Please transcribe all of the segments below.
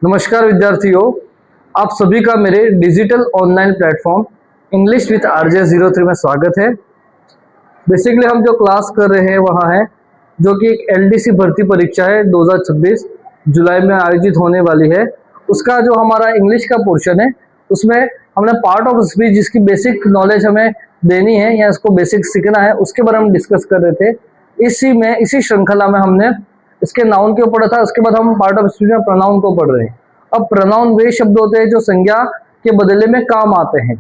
नमस्कार विद्यार्थियों, आप सभी का मेरे digital online platform English with RJ03 में स्वागत है। बेसिकली हम जो क्लास कर रहे हैं वहाँ है जो कि एक LDC भर्ती परीक्षा है 2026 जुलाई में आयोजित होने वाली है। उसका जो हमारा इंग्लिश का पोर्शन है उसमें हमने पार्ट ऑफ स्पीच जिसकी बेसिक नॉलेज हमें देनी है या इसको बेसिक सीखना है उसके बारे में हम डिस्कस कर रहे थे। इसी श्रृंखला में हमने इसके नाउन के ऊपर था, उसके बाद हम पार्ट ऑफ स्पीच में प्रोनाउन को पढ़ रहे हैं। अब प्रोनाउन वे शब्द होते हैं जो संज्ञा के बदले में काम आते हैं,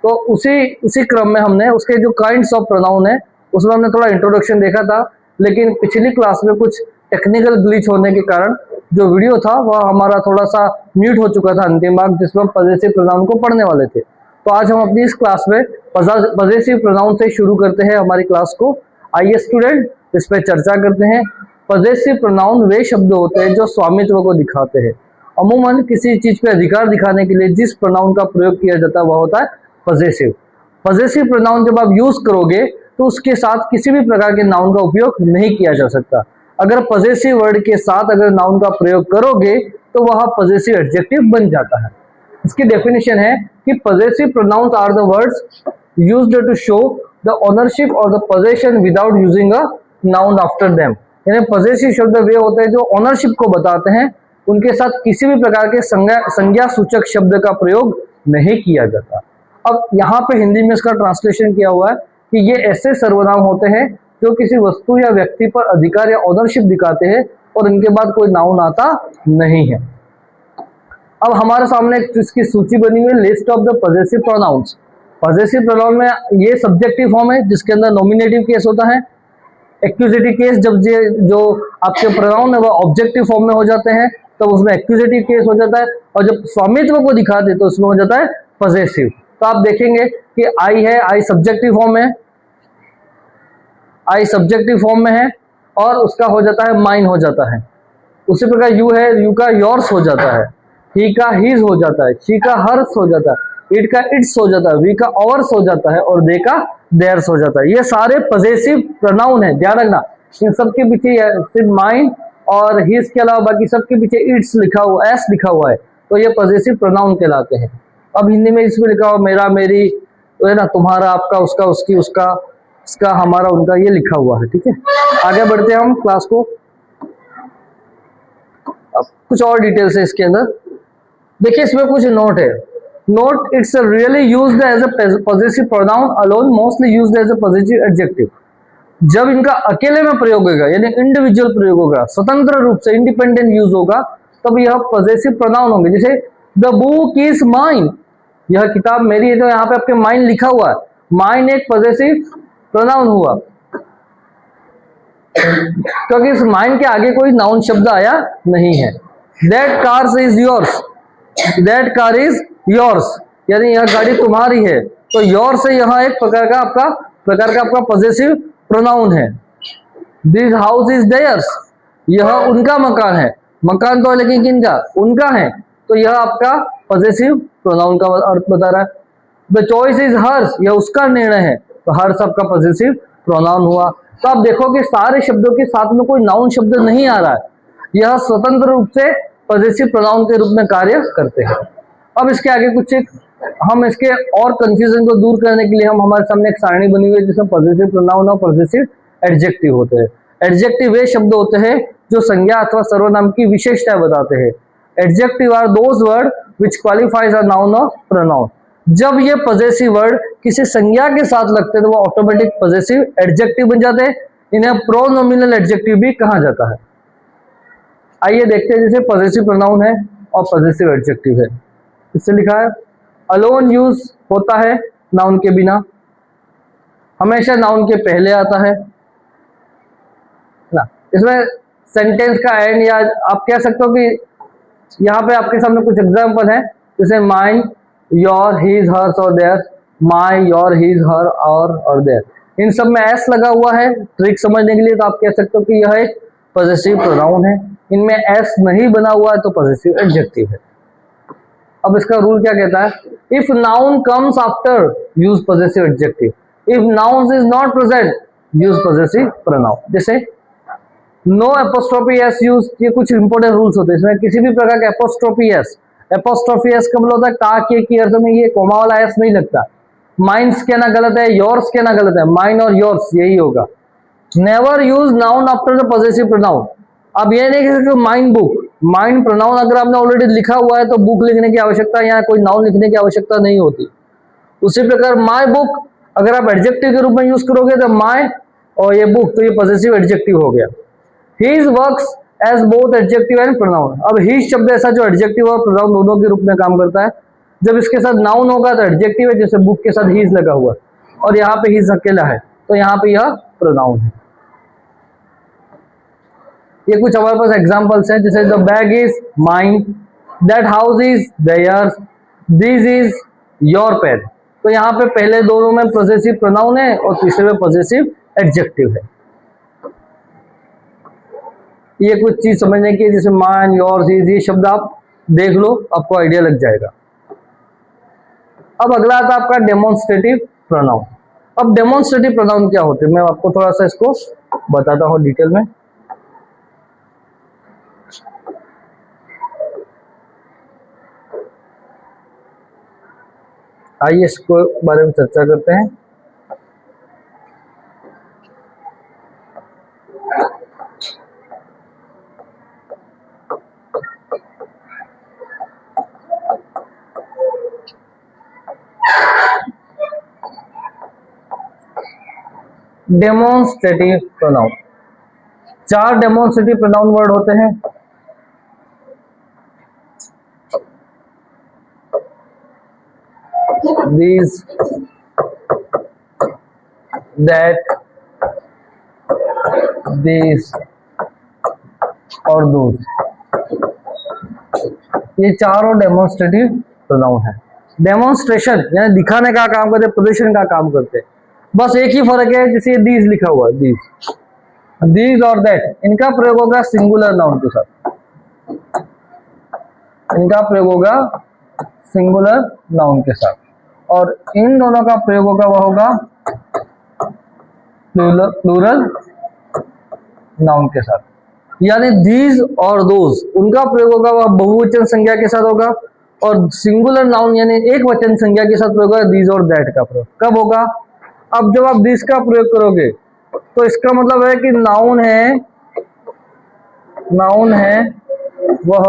तो उसी क्रम में हमने उसके जो काइंड्स ऑफ प्रोनाउन है उसमें हमने थोड़ा इंट्रोडक्शन देखा था। लेकिन पिछली क्लास में कुछ टेक्निकल ग्लिच होने के कारण जो वीडियो था वह हमारा थोड़ा सा म्यूट हो चुका था अंतिम भाग, जिसमें पजेसिव प्रोनाउन को पढ़ने वाले थे। तो आज हम अपनी इस क्लास में पजेसिव प्रोनाउन से शुरू करते हैं हमारी क्लास को। आइए स्टूडेंट इस पर चर्चा करते हैं। पजेसिव प्रोनाउन वे शब्द होते हैं जो स्वामित्व को दिखाते हैं। अमूमन किसी चीज पे अधिकार दिखाने के लिए जिस प्रोनाउन का प्रयोग किया जाता है वह होता है पजेसिव। पजेसिव प्रोनाउन जब आप यूज करोगे तो उसके साथ किसी भी प्रकार के नाउन का उपयोग नहीं किया जा सकता। अगर पजेसिव वर्ड के साथ अगर नाउन का प्रयोग करोगे तो वह पजेसिव एडजेक्टिव बन जाता है। इसकी डेफिनेशन है कि possessive pronouns are the words used to show the ownership और the possession without using a noun after them. यानी पजेसिव शब्द वे होते हैं जो ओनरशिप को बताते हैं, उनके साथ किसी भी प्रकार के संज्ञा सूचक शब्द का प्रयोग नहीं किया जाता। अब यहाँ पे हिंदी में इसका ट्रांसलेशन किया हुआ है कि ये ऐसे सर्वनाम होते हैं जो किसी वस्तु या व्यक्ति पर अधिकार या ओनरशिप दिखाते हैं और इनके बाद कोई नाउन आता नहीं है। अब हमारे सामने इसकी सूची बनी हुई है, list of the possessive pronouns. Possessive pronoun में ये सब्जेक्टिव फॉर्म है जिसके अंदर नॉमिनेटिव केस होता है। एक्यूजेटिव केस जब जो आपके प्रोनाउन है वह ऑब्जेक्टिव फॉर्म में हो जाते हैं तब उसमें एक्यूजेटिव केस हो जाता है, और जब स्वामित्व को दिखाते तो उसमें हो जाता है पजेसिव। तो आप देखेंगे कि आई है, आई सब्जेक्टिव फॉर्म में, आई सब्जेक्टिव फॉर्म में है और उसका हो जाता है माइन हो जाता है। उसी प्रकार यू है, यू का योर्स हो जाता है, ही का हीज हो जाता है, शी का हर्स हो जाता है, इट का इट्स हो जाता है, वी का ऑवर्स हो जाता है और दे का देयर्स हो जाता है। ये सारे पजेसिव प्रोनाउन है, ध्यान रखना। इन सबके पीछे सिर्फ माइन और हिज के अलावा बाकी सबके पीछे इट्स लिखा हुआ, एस लिखा हुआ है, तो ये पजेसिव प्रोनाउन कहलाते हैं। अब हिंदी में इसमें लिखा हुआ मेरा, मेरी, तो है ना, तुम्हारा, आपका, उसका, उसकी, उसका, इसका, हमारा, उनका, ये लिखा हुआ है। ठीक है, आगे बढ़ते हैं हम क्लास को। अब कुछ और डिटेल्स है इसके अंदर, देखिए इसमें कुछ नोट है। Note, it's really used as a possessive pronoun alone, mostly used as a possessive adjective. जब इनका अकेले में प्रयोग होगा यानी इंडिविजुअल प्रयोग होगा, स्वतंत्र रूप से इंडिपेंडेंट यूज होगा, तब यह पजेसिव प्रोनाउन होंगे। जैसे द बुक इज माइन, यह किताब मेरी है, तो यहाँ पे आपके माइन लिखा हुआ है, माइन एक पजेसिव प्रोनाउन हुआ क्योंकि इस माइन के आगे कोई नाउन शब्द आया नहीं है। That car is yours, that car is yours, यानी यह गाड़ी तुम्हारी है, तो योर्स से यहाँ एक प्रकार का आपका पजेसिव प्रोनाउन है। दिस हाउस इज देयर्स, यह उनका मकान है, मकान तो है लेकिन किनका, उनका है, तो यह आपका पजेसिव प्रोनाउन का अर्थ बता रहा है। द चॉइस इज हर्स, यह उसका निर्णय है, तो हर्स आपका पजेसिव प्रोनाउन हुआ। तो आप देखो कि सारे शब्दों के साथ में कोई नाउन शब्द नहीं आ रहा है, यह स्वतंत्र रूप से पजेसिव प्रोनाउन के रूप में कार्य करते हैं। अब इसके आगे कुछ हम इसके और कंफ्यूजन को दूर करने के लिए हमारे सामने एक सारणी बनी हुई है जिसमें पजेसिव प्रोनाउन और पजेसिव एडजेक्टिव होते हैं। एडजेक्टिव वे शब्द होते हैं जो संज्ञा अथवा सर्वनाम की विशेषताएं बताते हैं। Adjective are those word which qualifies a noun और प्रोनाउन। जब ये पजेसिव वर्ड किसी संज्ञा के साथ लगते हैं तो वो ऑटोमेटिक पजेसिव एडजेक्टिव बन जाते हैं। इन्हें प्रोनोमिनल एडजेक्टिव भी कहा जाता है। आइए देखते हैं, जैसे पजेसिव प्रोनाउन है और पजेसिव एडजेक्टिव है। इससे लिखा है अलोन यूज होता है नाउन के बिना, हमेशा नाउन के पहले आता है ना। इसमें सेंटेंस का एंड, या आप कह सकते हो कि यहाँ पे आपके सामने कुछ एग्जांपल है, जैसे माइन, योर, हिज, हर्स और देयर। माई, योर, हिज, हर और देयर, इन सब में एस लगा हुआ है ट्रिक समझने के लिए, तो आप कह सकते हो कि यह एक पजेसिव प्रोनाउन है। इनमें एस नहीं बना हुआ है तो पजेसिव एडजेक्टिव है। अब इसका रूल क्या कहता है, if noun comes after use possessive adjective, if noun is not present use possessive pronoun. जैसे नो एपोस्ट्रोफी एस यूज, ये कुछ इंपॉर्टेंट रूल्स होते हैं इसमें। किसी भी प्रकार का एपोस्ट्रोफी एस का मतलब होता है का के अर्थ में ये कोमा वाला एस नहीं लगता। माइंस कहना गलत है, योर्स कहना गलत है, माइन और योर्स यही होगा। Never use noun after the possessive pronoun. अब ये नहीं कि माइन बुक, माइन प्रोनाउन अगर आपने ऑलरेडी लिखा हुआ है तो बुक लिखने की आवश्यकता या कोई नाउन लिखने की आवश्यकता नहीं होती। उसी प्रकार माय बुक अगर आप एडजेक्टिव के रूप में यूज करोगे तो माय और ये बुक, तो ये पॉजेसिव एडजेक्टिव हो गया। His works as both adjective and pronoun। अब his शब्द ऐसा जो एडजेक्टिव और प्रोनाउन दोनों के रूप में काम करता है। जब इसके साथ नाउन होगा तो एडजेक्टिव है, जैसे बुक के साथ his लगा हुआ है, और यहाँ पे his अकेला है तो यहाँ पे यह प्रोनाउन है। ये कुछ हमारे पास एग्जांपल्स हैं, जैसे the bag is mine, that house is theirs, this is your pen. तो यहाँ पे पहले दोनों में पॉजेसिव प्रोनाउन है और तीसरे में पॉजेसिव एडजेक्टिव है। ये कुछ चीज समझने की, जैसे माइन, योर्स, हिज, ये शब्द आप देख लो, आपको आइडिया लग जाएगा। अब अगला आता है आपका डेमोन्स्ट्रेटिव प्रोनाउन। अब डेमोन्स्ट्रेटिव प्रोनाउन क्या होते हैं, मैं आपको थोड़ा सा इसको बताता हूँ डिटेल में। आइए इसको बारे में चर्चा करते हैं। Demonstrative pronoun, 4 demonstrative pronoun word होते हैं। These, that, these और those, ये चारों डेमोन्स्ट्रेटिव प्रोनाउन है। डेमोन्स्ट्रेशन यानी दिखाने का काम करते, प्रदर्शन का काम करते। बस एक ही फर्क है, जैसे दीज लिखा हुआ है, दीज और दैट, इनका प्रयोग होगा सिंगुलर नाउन के साथ, इनका प्रयोग होगा सिंगुलर नाउन के साथ, और इन दोनों का प्रयोग होगा वह होगा प्लूरल नाउन के साथ। यानी दीज और दोज, उनका प्रयोग होगा वह बहुवचन संज्ञा के साथ होगा, और सिंगुलर नाउन यानी एक वचन संज्ञा के साथ प्रयोग होगा दीज और दैट का प्रयोग कब होगा। अब जब आप दिस का प्रयोग करोगे तो इसका मतलब है कि नाउन है वह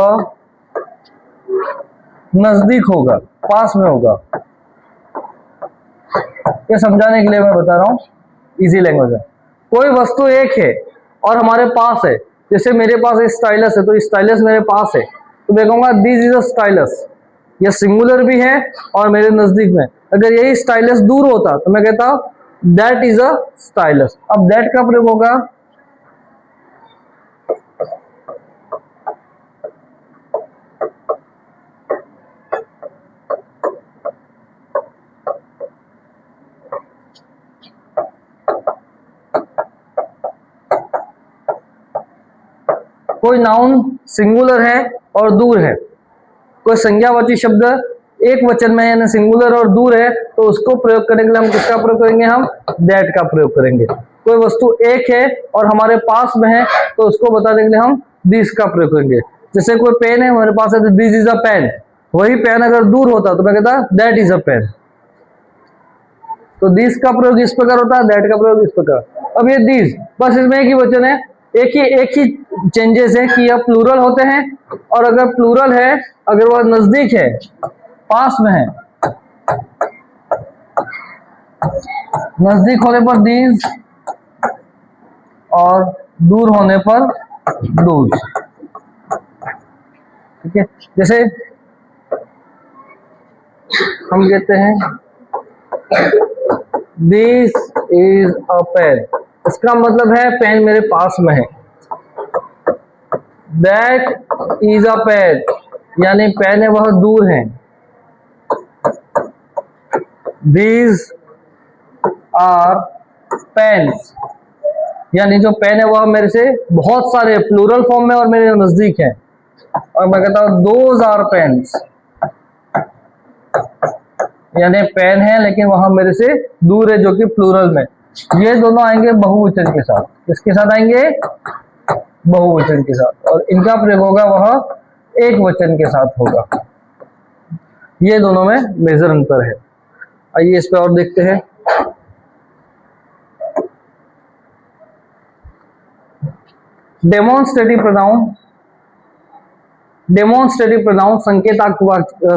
नजदीक होगा, पास में होगा। ये समझाने के लिए मैं बता रहा हूं इजी लैंग्वेज में। कोई वस्तु एक है और हमारे पास है, जैसे मेरे पास एक स्टाइलस है, तो स्टाइलस मेरे पास है तो मैं कहूंगा दिस इज अ स्टाइलस। यह सिंगुलर भी है और मेरे नजदीक में। अगर यही स्टाइलस दूर होता तो मैं कहता दैट इज अ स्टाइलस। अब दैट का प्रयोग होगा कोई नाउन सिंगुलर है और दूर है, कोई संज्ञावाची शब्द एक वचन में यानी सिंगुलर और दूर है, तो उसको प्रयोग करने के लिए हम किसका प्रयोग करेंगे, हम दैट का प्रयोग करेंगे। कोई वस्तु एक है और हमारे पास में है तो उसको बताने के लिए हम दिस का प्रयोग करेंगे। जैसे कोई पेन है हमारे पास है तो दिस इज अ पेन, वही पेन अगर दूर होता तो मैं कहता दैट इज अ पेन। तो दिस का प्रयोग इस प्रकार होता है, दैट का प्रयोग इस प्रकार। अब ये दिस, बस इसमें एक ही वचन है, एक ही चेंजेस है कि यह प्लूरल होते हैं, और अगर प्लूरल है, अगर वह नजदीक है, पास में है, नजदीक होने पर दीज और दूर होने पर दूज। ठीक है, जैसे हम कहते हैं दिस इज अ पेन, इसका मतलब है पेन मेरे पास में है। दैट इज अ पेन यानी पेन है वह दूर है। दीज आर पेन्स यानी जो पेन है वह मेरे से बहुत सारे प्लूरल फॉर्म में और मेरे नजदीक है। और मैं कहता हूं दोज आर पेन्स यानी पेन है लेकिन वहां मेरे से दूर है, जो कि प्लूरल में। ये दोनों आएंगे बहुवचन के साथ। किसके साथ आएंगे, बहुवचन के साथ, और इनका प्रयोग होगा वह एक वचन के साथ होगा। ये दोनों में मेजर अंतर है। आइए इस पे और देखते हैं। डेमोन्स्ट्रेटिव प्रोनाउन, डेमोन्स्ट्रेटिव प्रोनाउन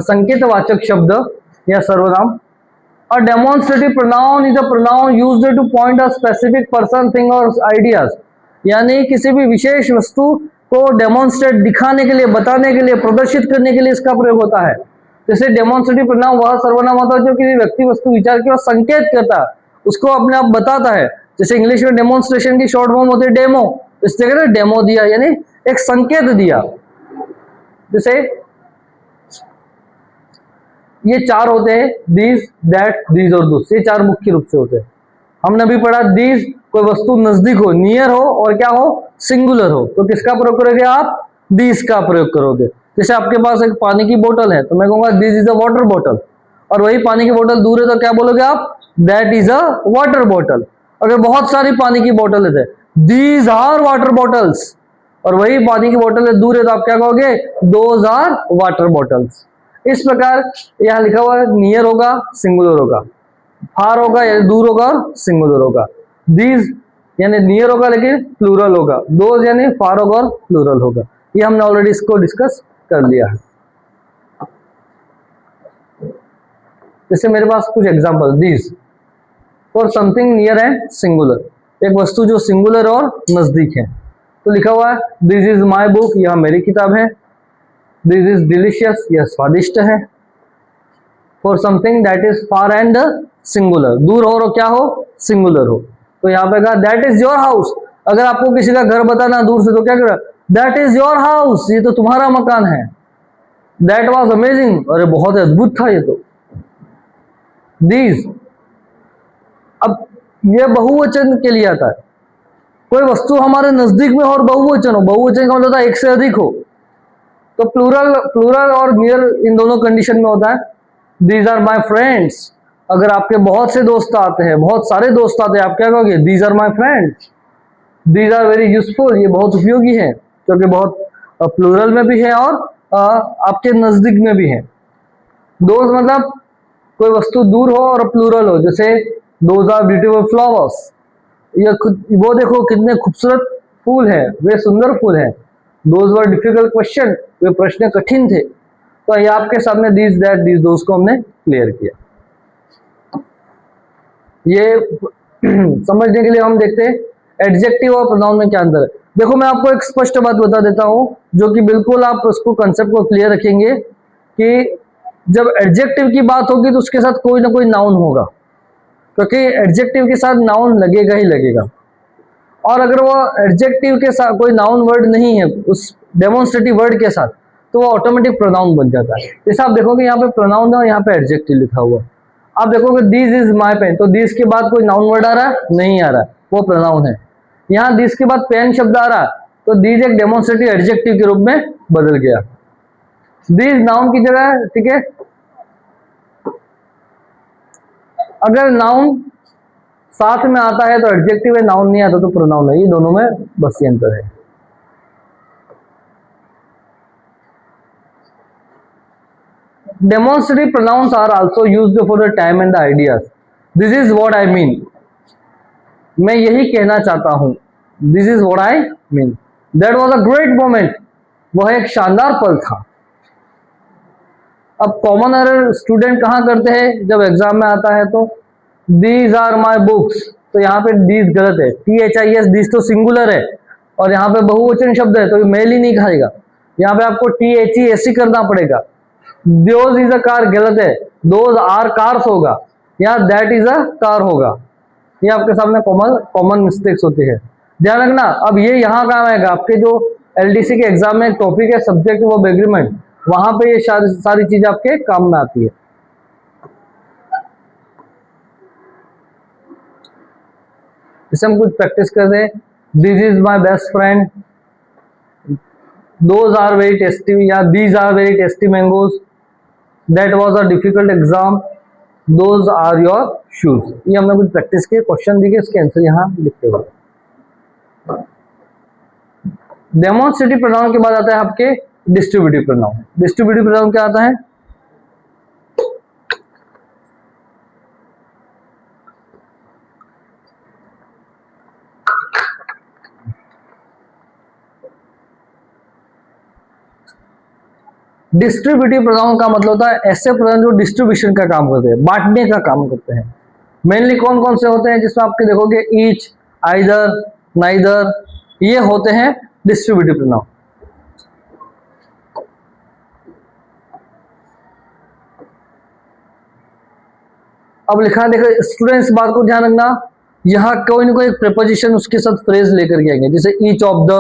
संकेतवाचक शब्द या सर्वनाम। A demonstrative pronoun is a pronoun used to point a specific person, thing or ideas। यानी किसी भी विशेष वस्तु को डेमोन्स्ट्रेट, दिखाने के लिए, बताने के लिए, प्रदर्शित करने के लिए इसका प्रयोग होता है। जैसे डेमोन्स्ट्रेटिव प्रोनाउन वह सर्वनाम होता है जो किसी व्यक्ति, वस्तु, विचार की ओर संकेत करता है, उसको अपने आप बताता है। जैसे इंग्लिश में डेमोन्स्ट्रेशन की शॉर्ट फॉर्म होती है डेमो, इस जगह ना डेमो दिया यानी एक संकेत दिया। जैसे ये चार होते हैं, दीज, दैट, दीज और दोस, ये चार मुख्य रूप से होते हैं। हमने अभी पढ़ा दीज, कोई वस्तु नजदीक हो, नियर हो और क्या हो, सिंगुलर हो, तो किसका प्रयोग करोगे आप, दीज का प्रयोग करोगे। जैसे आपके पास एक पानी की बोतल है तो मैं कहूंगा दिस इज अ वाटर बोतल, और वही पानी की बोतल दूर है तो क्या बोलोगे आप, दैट इज अ वाटर बोतल। अगर बहुत सारी पानी की बोतल है, दीज आर वाटर बॉटल्स, और वही पानी की बोतल है दूर है तो आप क्या कहोगे, दोज आर वाटर बॉटल्स। इस प्रकार यहां लिखा हुआ है नियर होगा, सिंगुलर होगा, फार होगा यानी दूर होगा, सिंगुलर होगा, दीज यानी नियर होगा लेकिन प्लूरल होगा, दोज यानी फार होगा और प्लूरल होगा। ये हमने ऑलरेडी इसको डिस्कस कर लिया है। जैसे मेरे पास कुछ example, these for something near and singular, एक वस्तु जो सिंगुलर और नजदीक है, तो लिखा हुआ है दिस इज माई बुक, यह मेरी किताब है। दिस इज डिलीशियस, यह स्वादिष्ट है। For something that is far and singular, दूर हो और क्या हो, सिंगुलर हो, तो यहाँ पे कहा दैट इज योर हाउस। अगर आपको किसी का घर बताना दूर से तो क्या करें, दैट इज योर हाउस, ये तो तुम्हारा मकान है। दैट वॉज अमेजिंग, अरे बहुत अद्भुत था ये तो। दीज, अब ये बहुवचन के लिए आता है, कोई वस्तु हमारे नजदीक में हो और बहुवचन हो, बहुवचन का मतलब एक से अधिक हो, तो प्लूरल और नियर इन दोनों कंडीशन में होता है। दीज आर माई फ्रेंड्स, अगर आपके बहुत से दोस्त आते हैं, बहुत सारे दोस्त आते हैं, आप क्या कहोगे, these are my friends. These are very useful, ये बहुत उपयोगी है, क्योंकि बहुत प्लूरल में भी है और आपके नजदीक में भी है। दोज मतलब कोई वस्तु दूर हो और प्लूरल हो, जैसे दोज आर ब्यूटीफुल फ्लावर्स, ये वो देखो कितने खूबसूरत फूल है, वे सुंदर फूल है। दोज वर डिफिकल्ट क्वेश्चन, वे प्रश्न कठिन थे। तो ये आपके सामने दीज, दैट, दीज, दोज को हमने क्लियर किया। ये समझने के लिए हम देखते हैं एडजेक्टिव और प्रोनाउन में क्या अंतर है। देखो मैं आपको एक स्पष्ट बात बता देता हूं, जो कि बिल्कुल आप उसको कंसेप्ट को क्लियर रखेंगे कि जब एडजेक्टिव की बात होगी तो उसके साथ कोई ना कोई नाउन होगा, क्योंकि एडजेक्टिव के साथ नाउन लगेगा ही लगेगा। और अगर वो एडजेक्टिव के साथ कोई नाउन वर्ड नहीं है उस डेमोन्स्ट्रेटिव वर्ड के साथ, तो वो ऑटोमेटिक प्रोनाउन बन जाता है। जैसे आप देखोगे यहाँ पे प्रोनाउन है और यहाँ पे एडजेक्टिव लिखा हुआ है। आप देखोगे दिस इज माई पेन, तो दिस के बाद कोई नाउन वर्ड आ रहा है, नहीं आ रहा है, वो प्रोनाउन है। यहाँ दिस के बाद पेन शब्द आ रहा है, तो दिस एक डेमोन्स्ट्रेटिव एडजेक्टिव के रूप में बदल गया। दिस नाउन की जगह, ठीक है। अगर नाउन साथ में आता है तो एडजेक्टिव है, नाउन नहीं आता तो प्रोनाउन है, ये दोनों में बस ये अंतर है। Demonstrative pronouns are also used for the time and the ideas. This is what I mean. मैं यही कहना चाहता हूं। This is what I mean. That was a great moment. वह एक शानदार पल था। अब कॉमन एरर स्टूडेंट कहां करते हैं जब एग्जाम में आता है, तो These are my books, तो यहाँ पे these गलत है, THIS, these तो सिंगुलर है और यहाँ पे बहुवचन शब्द है तो ये मेल ही नहीं खाएगा। यहाँ पे आपको THESE करना पड़ेगा। Those is a car गलत है, those are cars होगा, यहाँ that is a car होगा। ये आपके सामने कॉमन मिस्टेक्स होती है, ध्यान रखना। अब ये यहाँ काम आएगा, आपके जो LDC के एग्जाम में टॉपिक है सब्जेक्ट वर्ब एग्रीमेंट, वहां पे ये सारी चीज आपके काम में आती है। इसे हम कुछ प्रैक्टिस कर रहे हैं। This is my best friend, those are very tasty, या these are very tasty mangoes, that was a difficult exam, those are your shoes. ये हमने कुछ प्रैक्टिस किए, क्वेश्चन दिए, इसके आंसर यहाँ लिखते हुए। डेमोन्स्ट्रेटिव प्रोनाउन के बाद आता है आपके डिस्ट्रीब्यूटिव प्रोनाउन। डिस्ट्रीब्यूटिव प्रोनाउन क्या आता है? डिस्ट्रीब्यूटिव प्रोनाउन का मतलब होता है ऐसे प्रोनाउन जो डिस्ट्रीब्यूशन का काम करते हैं, बांटने का काम करते हैं। मेनली कौन कौन से होते हैं जिसमें आपके देखोगे ईच, आइदर, नाइदर, ये होते हैं डिस्ट्रीब्यूटिव प्रोनाउन। अब लिखा देखो स्टूडेंट्स, बात को ध्यान रखना, यहाँ कोई ना कोई प्रीपोजिशन उसके साथ फ्रेज लेकर के आएंगे, जैसे each of the,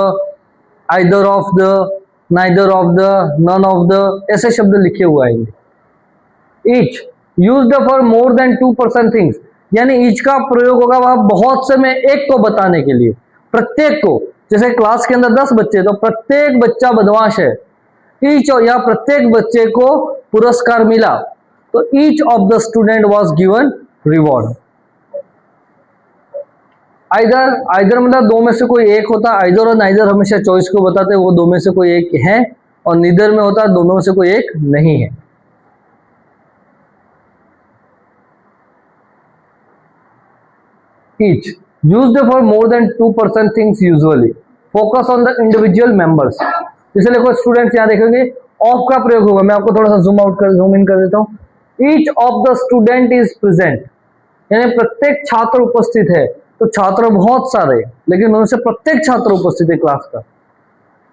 either of the, neither of the, none of the, ऐसे शब्द लिखे हुए आएंगे। Each used for more than 2% things, यानी ईच का प्रयोग होगा वह बहुत से में एक को बताने के लिए, प्रत्येक को। जैसे क्लास के अंदर 10 बच्चे, तो प्रत्येक बच्चा बदमाश है, ईच, या प्रत्येक बच्चे को पुरस्कार मिला, तो each of the student was given reward. Either, either मतलब दो में से कोई एक होता है, आइदर और नाइदर हमेशा चॉइस को बताते हैं, वो दो में से कोई एक है, और नीदर में होता है दोनों में से कोई एक नहीं है। Each used for more than 2% things usually focus on the individual members। जैसे देखो स्टूडेंट्स यहाँ देखेंगे ऑफ का प्रयोग होगा, मैं आपको थोड़ा सा जूम इन कर देता हूँ। Each of the student is present, यानी प्रत्येक छात्र उपस्थित है, तो छात्र बहुत सारे लेकिन उनसे प्रत्येक छात्र उपस्थित है क्लास का।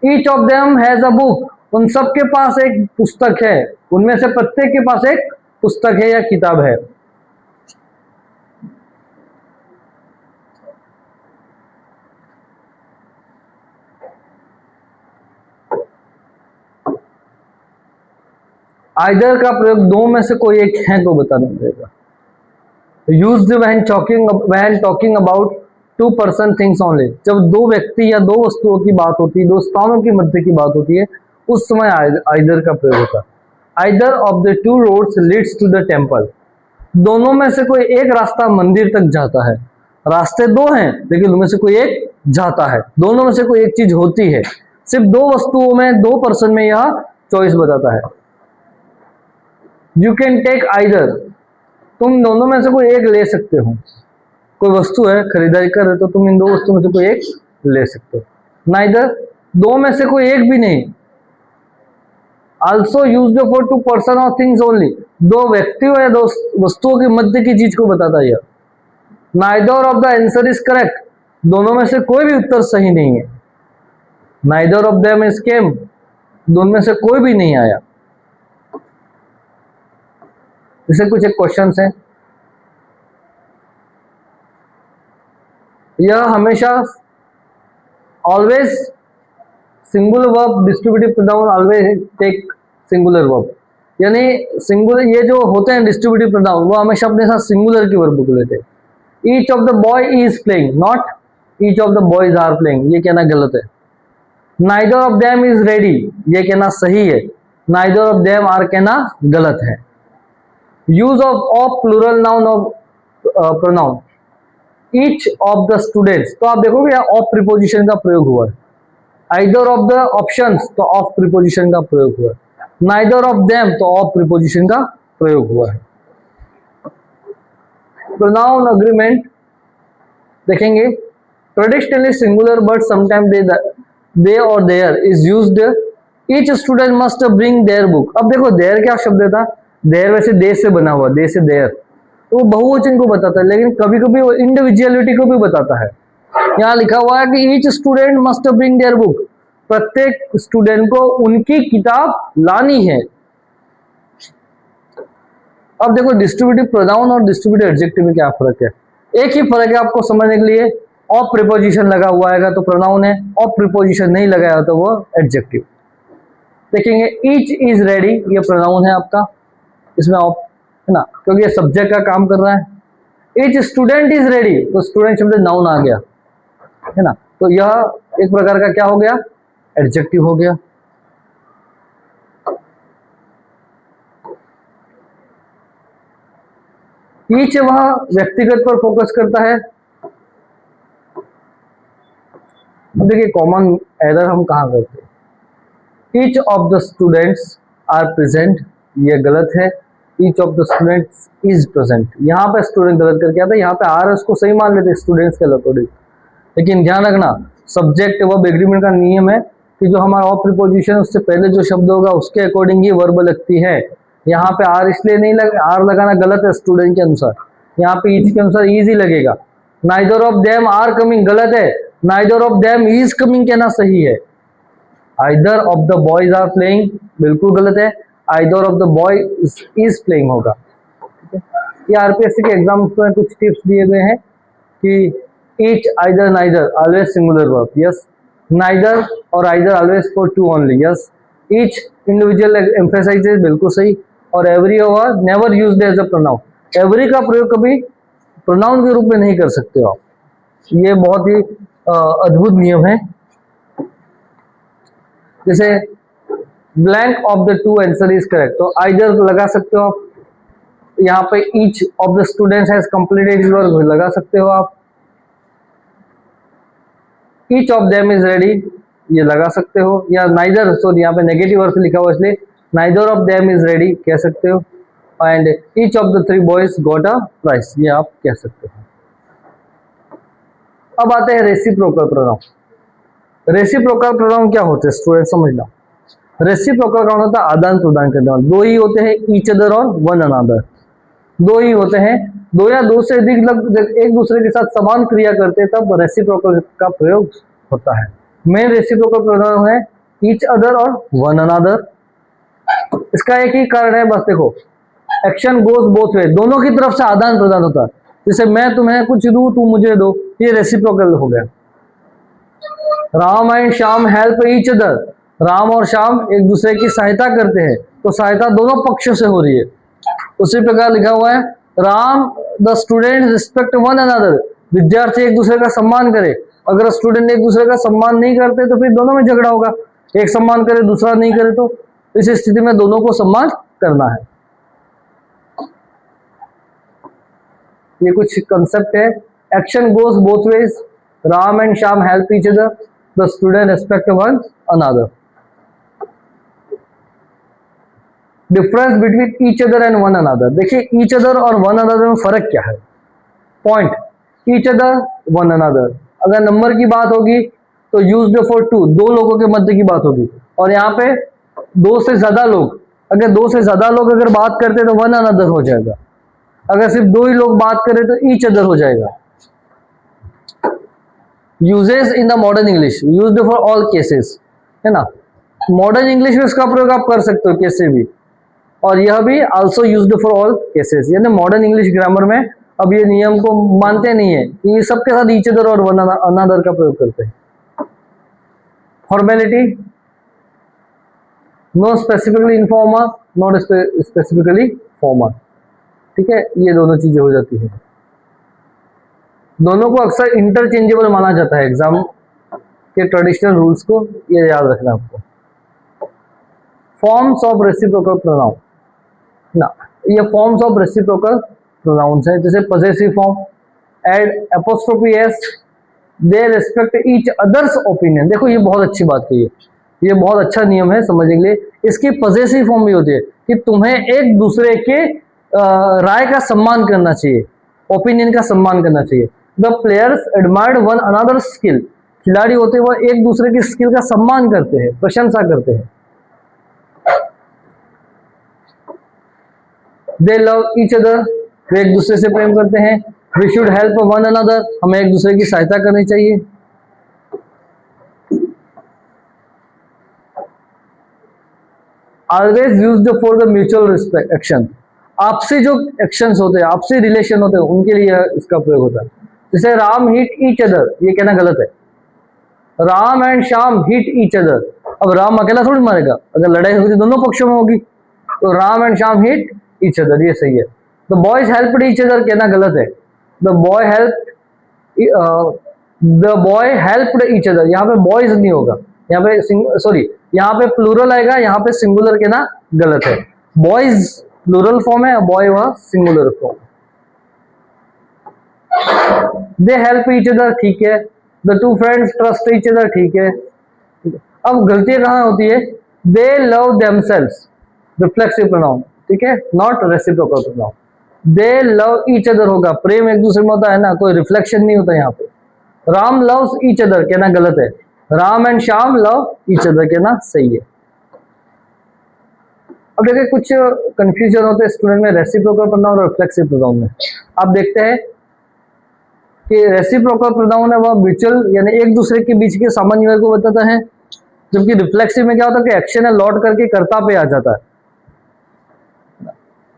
Each of them has a book, उन सबके पास एक पुस्तक है, उनमें से प्रत्येक के पास एक पुस्तक है या किताब है। आइदर का प्रयोग दो में से कोई एक है को बताने देगा। Used when talking about 2% things only, जब दो व्यक्ति या दो वस्तुओं की बात होती है, दो स्थानों की मध्य की बात होती है, उस समय आइदर का प्रयोग होता है। Either of the two roads leads to the temple, दोनों में से कोई एक रास्ता मंदिर तक जाता है। रास्ते दो हैं लेकिन उनमें से कोई एक जाता है, दोनों में से कोई एक चीज होती है। सिर्फ दो वस्तुओं में, 2% में यह चॉइस बताता है। यू कैन टेक आइदर, तुम दोनों में से कोई एक ले सकते हो। कोई वस्तु है, खरीदारी कर रहे तो तुम इन दो वस्तुओं में से कोई एक ले सकते हो। नाइदर, दो में से कोई एक भी नहीं। Also used for 2% of things only, दो व्यक्तियों या दो वस्तुओं के मध्य की चीज को बताता है। Neither of the answer is correct, दोनों में से कोई भी उत्तर सही नहीं है। Neither of them is came, दोनों में से कोई भी नहीं आया। जैसे कुछ एक क्वेश्चन है, यह हमेशा always singular verb, distributive pronoun always take singular verb, यानी सिंगुलर ये जो होते हैं डिस्ट्रीब्यूटिव प्रोनाउन वो हमेशा अपने साथ सिंगुलर की वर्ब को लेते हैं। Each of the boy is playing, not each of the boys are playing, ये कहना गलत है। Neither of them is ready, ये कहना सही है। नाइदर ऑफ देम आर कहना गलत है। Use of plural noun of pronoun, each of the students, तो आप देखोगे यहाँ ऑफ प्रीपोजिशन का प्रयोग हुआ है। आइदर ऑफ द ऑप्शंस, तो ऑफ प्रीपोजिशन का प्रयोग हुआ है। नाइदर ऑफ देम, तो ऑफ प्रीपोजिशन का प्रयोग हुआ है। प्रोनाउन अग्रीमेंट देखेंगे, traditionally singular but sometime they और their is used. Each student must bring their book, अब देखो देयर क्या शब्द था, देयर वैसे दे से बना हुआ, दे से देयर, तो वो बहुवचन को बताता है, लेकिन कभी कभी वो इंडिविजुअलिटी को भी बताता है। यहाँ लिखा हुआ है कि each student must bring their book, प्रत्येक स्टूडेंट को उनकी किताब लानी है। अब देखो डिस्ट्रीब्यूटिव प्रोनाउन और डिस्ट्रीब्यूटिव एडजेक्टिव में क्या फर्क है, एक ही फर्क है आपको समझने के लिए। ऑफ प्रीपोजिशन लगा हुआ है तो प्रोनाउन है, ऑफ प्रीपोजिशन नहीं लगाया तो वो एडजेक्टिव। देखेंगे ईच इज रेडी, ये प्रोनाउन है आपका, इसमें ऑफ है ना, क्योंकि ये सब्जेक्ट का काम कर रहा है। ईच स्टूडेंट इज रेडी, तो स्टूडेंट शब्द नाउन आ गया है ना, तो यह एक प्रकार का क्या हो गया, एडजेक्टिव हो गया। ईच वह व्यक्तिगत पर फोकस करता है। अब देखिए कॉमन एरर हम कहाँ करते हैं, each of the students are present, ये गलत है। Each of the students is present, यहाँ पे स्टूडेंट गलत करके आता है, यहाँ पे आर उसको सही मान लेते स्टूडेंट्स के अकॉर्डिंग। लेकिन ध्यान रखना सब्जेक्ट वर्ब एग्रीमेंट का नियम है कि जो हमारा ऑफ प्रीपोजिशन उससे पहले जो शब्द होगा उसके अकॉर्डिंग ही वर्ब लगती है। यहाँ पे आर इसलिए नहीं आर लगाना गलत है स्टूडेंट के अनुसार, यहाँ पे ईच के अनुसार इज ही लगेगा। Neither of them are coming गलत है, neither of them is coming कहना सही है। Either of the boys are playing बिल्कुल गलत है, either of the boy is playing होगा। ठीक है, ये आरपीएससी के एग्जाम्स में कुछ टिप्स दिए गए हैं कि each, either, neither always singular verb, yes. Neither और either always for two only, yes. Each individual emphasizes बिल्कुल सही, और every over never used as a pronoun, every का प्रयोग कभी प्रोनाउन के रूप में नहीं कर सकते हो आप, ये बहुत ही अद्भुत नियम है। जैसे blank of the to answer is correct, तो आइदर लगा सकते हो आप, यहाँ पे each of the students has completed his work लगा सकते हो आप, each of them is ready ये लगा सकते हो, या नाइदर, सॉरी यहाँ पे नेगेटिव अर्थ लिखा हुआ इसलिए neither of them is ready कह सकते हो, and each of the three boys got a prize ये आप कह सकते हो। अब आते हैं रेसिप्रोकल प्रोनाउन। रेसिप्रोकल प्रोनाउन क्या होते हैं स्टूडेंट समझना। रेसिप्रोकल का होता है आदान प्रदान करने वाले, दो ही होते हैं, ईच अदर और वन अनदर, दो ही होते हैं, दो या दो से अधिक लोग एक दूसरे के साथ समान क्रिया करते हैं तब रेसिप्रोकल का प्रयोग होता है। मेन रेसिप्रोकल प्रोनाउन है ईच अदर और वन अनदर। इसका एक ही कारण है, बस देखो एक्शन गोज बोथ वे, दोनों की तरफ से आदान प्रदान होता है। जैसे मैं तुम्हें कुछ दूं तू मुझे दो, ये रेसिप्रोकल हो गया। Ram and Shyam help each other, Ram और श्याम एक दूसरे की सहायता करते हैं, तो सहायता दोनों पक्षों से हो रही है। उसी प्रकार लिखा हुआ है Ram the student respect one another, विद्यार्थी एक दूसरे का सम्मान करे। अगर स्टूडेंट एक दूसरे का सम्मान नहीं करते तो फिर दोनों में झगड़ा होगा, एक सम्मान करे दूसरा नहीं करे, तो इस स्थिति में दोनों को सम्मान करना है। ये कुछ कंसेप्ट है, action goes both ways, Ram and Shyam help each other, the student respect one another. Difference between each other and one another, देखिए ईच अदर और वन अनदर में फर्क क्या है। Point, each other one another, अगर नंबर की बात होगी तो यूज्ड फॉर टू, दो लोगों के मध्य की बात होगी, और यहाँ पे दो से ज्यादा लोग, अगर दो से ज्यादा लोग अगर बात करते तो वन अनदर हो जाएगा, अगर सिर्फ दो ही लोग बात करें तो ईच अदर हो जाएगा। Uses in the modern English, used for all cases, है ना। मॉडर्न इंग्लिश में इसका प्रयोग आप कर सकते हो कैसे भी, और यह भी also used for all cases, यानी मॉडर्न इंग्लिश ग्रामर में अब ये नियम को मानते नहीं है कि सबके साथ ईच अदर और वन अनदर का प्रयोग करते हैं। Formality, know specifically informer, not specifically farmer, ठीक है, ये दोनों चीजें हो जाती है। दोनों को अक्सर इंटरचेंजेबल माना जाता है एग्जाम के ट्रेडिशनल रूल्स को, ये याद रखना आपको। फॉर्म्स ऑफ रेसिप्रोकल प्रोनाउन ना, ये फॉर्म्स ऑफ रेसिप्रोकल प्रोनाउंस है, जैसे possessive form, add apostrophe S, they respect each other's opinion. देखो ये बहुत अच्छी बात कही है, ये बहुत अच्छा नियम है समझने के लिए। इसकी पॉसेसिव फॉर्म भी होती है कि तुम्हें एक दूसरे के राय का सम्मान करना चाहिए, ओपिनियन का सम्मान करना चाहिए। The players admired one another skill, खिलाड़ी होते हैं वह एक दूसरे की स्किल का सम्मान करते हैं, प्रशंसा करते हैं। दे लव ईच अदर, वे एक दूसरे से प्रेम करते हैं। We should help one another, हमें एक दूसरे की सहायता करनी चाहिए। Always used for the mutual respect action, आपसे जो एक्शंस होते हैं, आपसे रिलेशन होते हैं, उनके लिए इसका प्रयोग होता है। जैसे राम हिट ईच अदर, ये कहना गलत है, Ram and Shyam hit each other. अब राम अकेला थोड़ी मारेगा, अगर लड़ाई होगी दोनों पक्षों में होगी, तो Ram and Shyam hit each other, ये सही है। The boys helped each other कहना गलत है, the boy helped each other, यहाँ पे बॉयज नहीं होगा, यहाँ पे सॉरी, यहाँ पे प्लूरल आएगा, यहाँ पे सिंगुलर कहना गलत है। बॉयज प्लूरल फॉर्म है, बॉय वह singular form. They help each other ठीक है, the two friends trust each other, ठीक है। अब गलतियां कहाँ होती है, दे लव देमसेल्व्स, रिफ्लेक्सिव प्रोनाउन, ठीक है, not reciprocal pronoun. They love each other होगा, प्रेम एक दूसरे में होता है ना, कोई रिफ्लेक्शन नहीं होता यहाँ पे। राम लव्स ईच अदर कहना गलत है, Ram and Shyam love each other कहना सही है। अब देखिए कुछ कंफ्यूजन होते हैं स्टूडेंट में रेसिप्रोकल प्रोनाउन और रिफ्लेक्सिव प्रोनाउन में। आप देखते हैं कि रेसिप्रोकल प्रोनाउन है वह म्यूचुअल यानी एक दूसरे के बीच के सामान्य वर्ग को बताता है, जबकि रिफ्लेक्सिव में क्या होता है कि एक्शन है लौट करके कर्ता पे आ जाता है।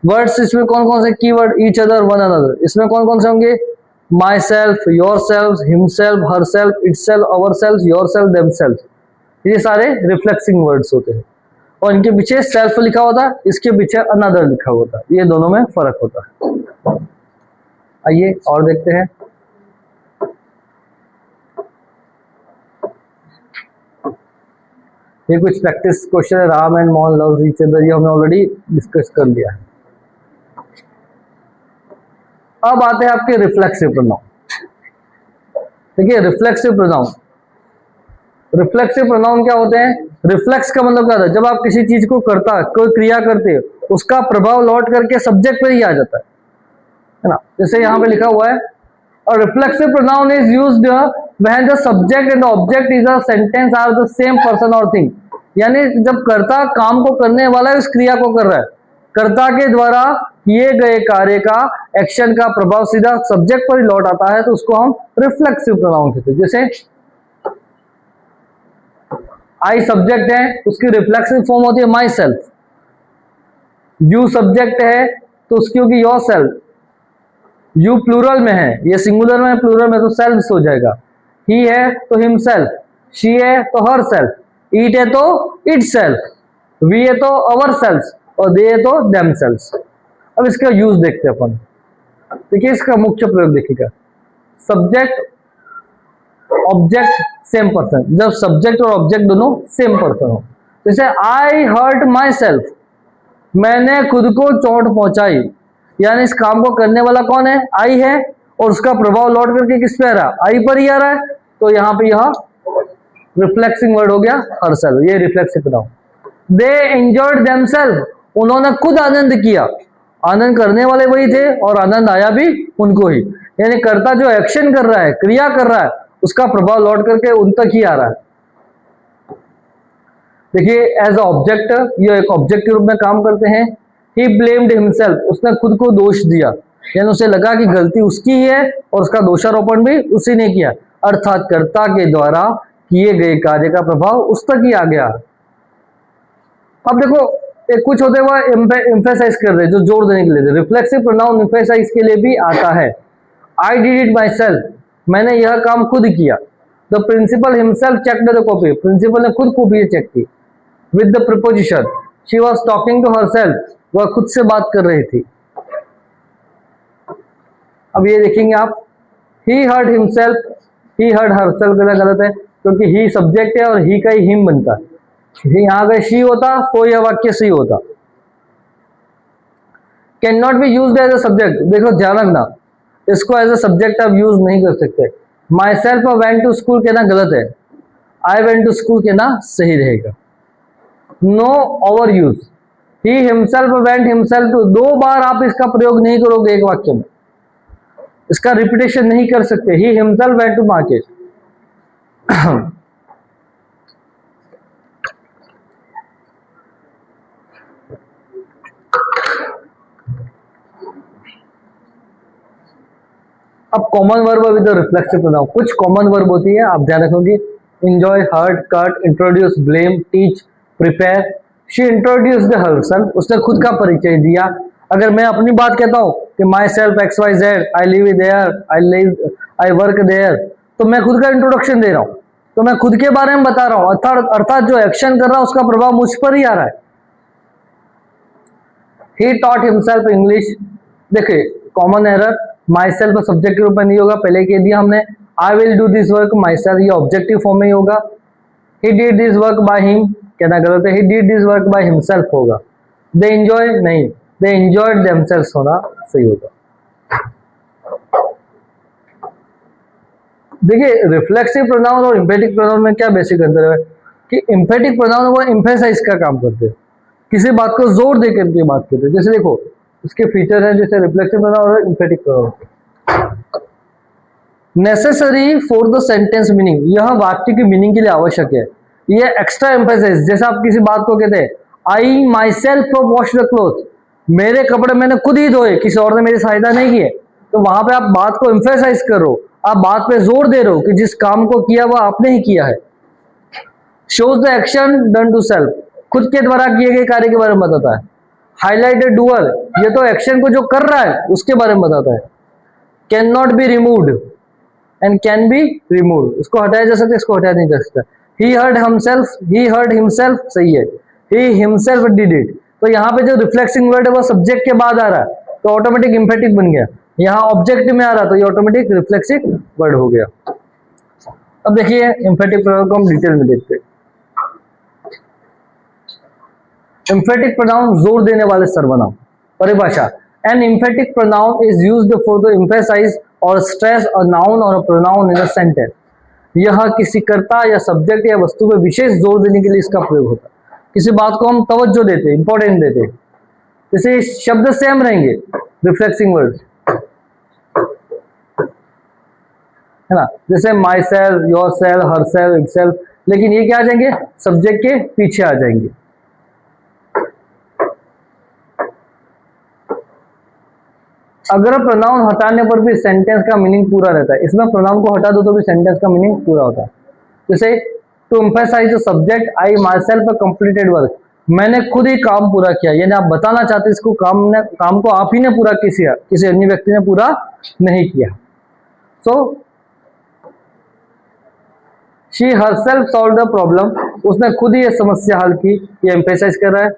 वर्ड्स इसमें कौन कौन से keyword, each other, one another, इसमें कौन कौन से होंगे, my self, your self, himself, her self, it self, our self, your self, them self, ये सारे रिफ्लेक्सिंग वर्ड्स होते हैं। और इनके पीछे सेल्फ लिखा होता है, इसके पीछे अनदर लिखा होता है, ये दोनों में फर्क होता है। आइए और देखते हैं। ये कुछ प्रैक्टिस क्वेश्चन है, Ram and Mohan loves each other, ये हमने ऑलरेडी डिस्कस कर लिया है। अब आते हैं आपके रिफ्लेक्सिव प्रोनाउन। देखिए रिफ्लेक्सिव प्रोनाउन, रिफ्लेक्सिव प्रोनाउन क्या होते हैं, रिफ्लेक्स का मतलब क्या होता है, जब आप किसी चीज को करता कोई क्रिया करते हो उसका प्रभाव लौट करके सब्जेक्ट पर ही आ जाता है ना, जैसे यहाँ पे लिखा हुआ है, और reflexive pronoun is used when the subject and the object is a sentence are the same person or thing. यानी जब कर्ता काम को करने वाला है उस क्रिया को कर रहा है, कर्ता के द्वारा किए गए कार्य का एक्शन का प्रभाव सीधा सब्जेक्ट पर ही लौट आता है, तो उसको हम रिफ्लेक्सिव प्रोनाउन कहते हैं। जैसे आई सब्जेक्ट है, उसकी रिफ्लेक्सिव फॉर्म होती है माई सेल्फ। यू सब्जेक्ट है तो उसकी होगी योर सेल्फ। यू प्लूरल में है, ये सिंगुलर में, प्लूरल में तो सेल्फ हो जाएगा। ही है तो हिमसेल्फ, शी है तो हर सेल्फ, ईट है तो इट सेल्फ, वी है तो अवर सेल्फ, और दे है तो देम सेल्फ। अब इसका यूज देखते हैं अपन। देखिए इसका मुख्य प्रयोग देखिएगा, सब्जेक्ट ऑब्जेक्ट सेम पर्सन, जब सब्जेक्ट और ऑब्जेक्ट दोनों सेम पर्सन हो। जैसे आई हर्ट माई सेल्फ, मैंने खुद को चोट पहुंचाई, यानी इस काम को करने वाला कौन है, आई है, और उसका प्रभाव लौट करके किस पे आ रहा है, आई पर ही आ रहा है, तो यहाँ पे यह रिफ्लेक्सिंग वर्ड हो गया हर सेल्फ, ये रिफ्लेक्सिव प्रोनाउन। दे एंजॉयड देमसेल्फ, उन्होंने खुद आनंद किया, आनंद करने वाले वही थे और आनंद आया भी उनको ही, यानी कर्ता जो एक्शन कर रहा है, क्रिया कर रहा है, उसका प्रभाव लौट करके उन तक ही आ रहा है। देखिए एज ऑब्जेक्ट, ये एक ऑब्जेक्ट के रूप में काम करते हैं। ही ब्लेम्ड हिमसेल्फ, उसने खुद को दोष दिया, यानी उसे लगा कि गलती उसकी ही है और उसका दोषारोपण भी उसी ने किया, अर्थात कर्ता के द्वारा किए गए कार्य का प्रभाव उस तक ही आ गया। अब देखो एक कुछ होते हुआ एम्फेसाइज कर रहे, जो जोर देने के लिए, रिफ्लेक्सिव प्रोनाउन एम्फेसाइज के लिए भी आता है। I did it myself, मैंने यह काम खुद किया। The principal himself checked the copy, principal ने खुद कॉपी चेक की। With the preposition she was talking to herself, वह खुद से बात कर रही थी। अब ये देखेंगे आप, ही हर्ट हिमसेल्फ, ही हर्ट हर सेल्फ गलत है, क्योंकि ही सब्जेक्ट है और ही का ही हिम बनता है। यहाँ अगर शी होता तो यह वाक्य सही होता। Can not be used as a subject, देखो ध्यान रखना, इसको एज अ सब्जेक्ट आप यूज नहीं कर सकते। Myself went to school कहना गलत है, आई वेंट टू स्कूल कहना सही रहेगा। No overuse, he himself went himself to, दो बार आप इसका प्रयोग नहीं करोगे एक वाक्य में, इसका रिपीटेशन नहीं कर सकते। He himself went to market. अब common verb with reflexive pronoun, कुछ कॉमन वर्ब होती है, आप ध्यान रखोगे। Enjoy, hurt, cut, introduce, blame, teach, prepare. She introduced herself, उसने खुद का परिचय दिया। अगर मैं अपनी बात कहता हूं कि myself X Y Z, I live there, I work there, तो मैं खुद का इंट्रोडक्शन दे रहा हूं, तो मैं खुद के बारे में बता रहा हूं, अर्थात जो एक्शन कर रहा है उसका प्रभाव मुझ पर ही आ रहा है। ही टॉट हिमसेल्फ इंग्लिश, देखिए common error, myself subject के रूप में नहीं होगा, पहले कह दिया हमने। I will do this work myself, ये ऑब्जेक्टिव फॉर्म में ही होगा। He did this work by him कहना गलत है, he did this work by himself होगा। दे एंजॉय नहीं, दे एंजॉयड देमसेल्व्स होना सही होगा। देखिए रिफ्लेक्सिव प्रोनाउन और इम्फेटिक प्रोनाउन में क्या बेसिक अंतर है कि इम्फेटिक प्रोनाउन वो एम्फेसाइज का काम करते हैं, किसी बात को जोर दे करके बात करते हैं। जैसे देखो इसके फीचर है जैसे रिफ्लेक्सिव प्रोनाउन और emphatic pronoun. Necessary for the sentence meaning, यह वाक्य की मीनिंग के लिए आवश्यक है। ये एक्स्ट्रा एम्फेसाइज, जैसे आप किसी बात को कहते हैं I myself wash the cloth, मेरे कपड़े मैंने खुद ही धोए, किसी और ने मेरी सहायता नहीं की है, तो वहां पे आप बात को एम्फेसाइज कर रहे हो, आप बात पे जोर दे रहे हो कि जिस काम को किया वह आपने ही किया है। Shows the action done to self, खुद के द्वारा किए गए कार्य के बारे में बताता है। हाईलाइटेड डूअर, ये तो एक्शन को जो कर रहा है उसके बारे में बताता है। Can not be removed and can be removed, इसको हटाया जा सकता है, इसको हटाया नहीं जा सकता। ही हर्ड हिमसेल्फ सही है, ही हिमसेल्फ डिड इट, तो यहाँ पे जो रिफ्लेक्सिंग वर्ड है वो सब्जेक्ट के बाद आ रहा है तो ऑटोमेटिक इम्फेटिक बन गया। यहाँ ऑब्जेक्ट में आ रहा तो ये ऑटोमेटिक रिफ्लेक्सिव वर्ड हो गया। अब देखिए इम्फेटिक प्रोनाउन को हम डिटेल में देखते हैं। इम्फेटिक प्रोनाउन जोर देने वाले सर्वनाम। परिभाषा, an emphatic pronoun is used for the emphasize or stress a noun or a pronoun in a sentence. यह किसी कर्ता या सब्जेक्ट या वस्तु पर विशेष जोर देने के लिए इसका प्रयोग होता है। किसी बात को हम तवज्जो देते हैं, इंपॉर्टेंट देते हैं। जैसे शब्द सेम रहेंगे रिफ्लेक्सिंग वर्ड है ना, जैसे my self, your self, her self, it self, लेकिन ये क्या आ जाएंगे सब्जेक्ट के पीछे आ जाएंगे। अगर प्रोनाउन हटाने पर भी सेंटेंस का मीनिंग पूरा रहता है, इसमें प्रोनाउन को हटा दो तो भी सेंटेंस का मीनिंग पूरा होता है। जैसे to emphasize the subject I myself a completed work, मैंने खुद ही काम पूरा किया, यानी आप बताना चाहते इसको काम को आप ही ने पूरा किसी अन्य व्यक्ति ने पूरा नहीं किया। So she herself solve the problem, उसने खुद ही ये समस्या हल की, ये एम्फेसाइज कर रहा है।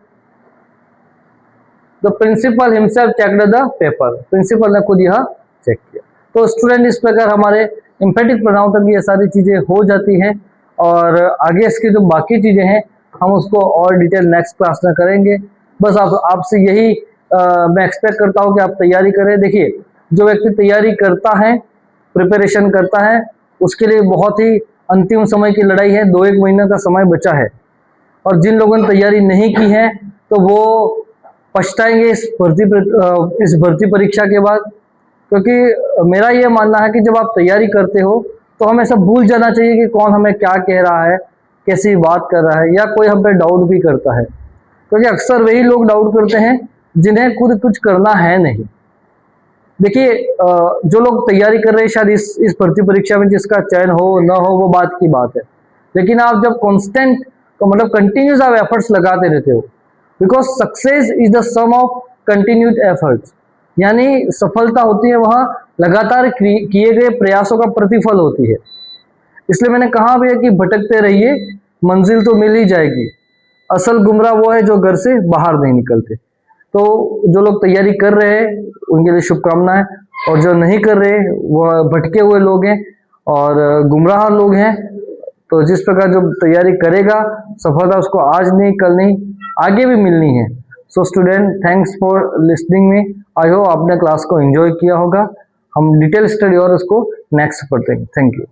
The principal himself checked the paper, principal ने खुद यह चेक किया। तो स्टूडेंट इस प्रकार हमारे इम्फेटिक प्रोनाउन तक ये सारी चीजें हो जाती हैं और आगे इसकी जो बाकी चीजें हैं हम उसको और डिटेल नेक्स्ट क्लास में करेंगे। बस आपसे यही मैं एक्सपेक्ट करता हूँ कि आप तैयारी करें। देखिए जो व्यक्ति तैयारी करता है, प्रिपरेशन करता है, उसके लिए बहुत ही अंतिम समय की लड़ाई है, 2-1 महीने का समय बचा है। और जिन लोगों ने तैयारी नहीं की है तो वो पछताएंगे इस भर्ती परीक्षा के बाद, क्योंकि मेरा ये मानना है कि जब आप तैयारी करते हो तो हमें सब भूल जाना चाहिए कि कौन हमें क्या कह रहा है, कैसी बात कर रहा है, या कोई हम पे डाउट भी करता है, क्योंकि अक्सर वही लोग डाउट करते हैं जिन्हें खुद कुछ करना है नहीं। देखिए जो लोग तैयारी कर रहे हैं शायद इस भर्ती परीक्षा में जिसका चयन हो ना हो वो बात की बात है, लेकिन आप जब कांस्टेंट तो मतलब कंटिन्यूस आप एफर्ट्स लगाते रहते हो, because success is the sum of continued efforts, यानी सफलता होती है वहां लगातार किए गए प्रयासों का प्रतिफल होती है। इसलिए मैंने कहा भी है कि भटकते रहिए, मंजिल तो मिल ही जाएगी, असल गुमराह वो है जो घर से बाहर नहीं निकलते। तो जो लोग तैयारी कर रहे हैं उनके लिए शुभकामनाएं, और जो नहीं कर रहे वो भटके हुए लोग हैं और गुमराह लोग हैं। तो जिस प्रकार जो तैयारी करेगा सफलता उसको आज नहीं कल नहीं आगे भी मिलनी है। So student thanks for listening me, I hope आपने क्लास को एंजॉय किया होगा। हम डिटेल स्टडी और उसको नेक्स्ट पढ़ते हैं। Thank you.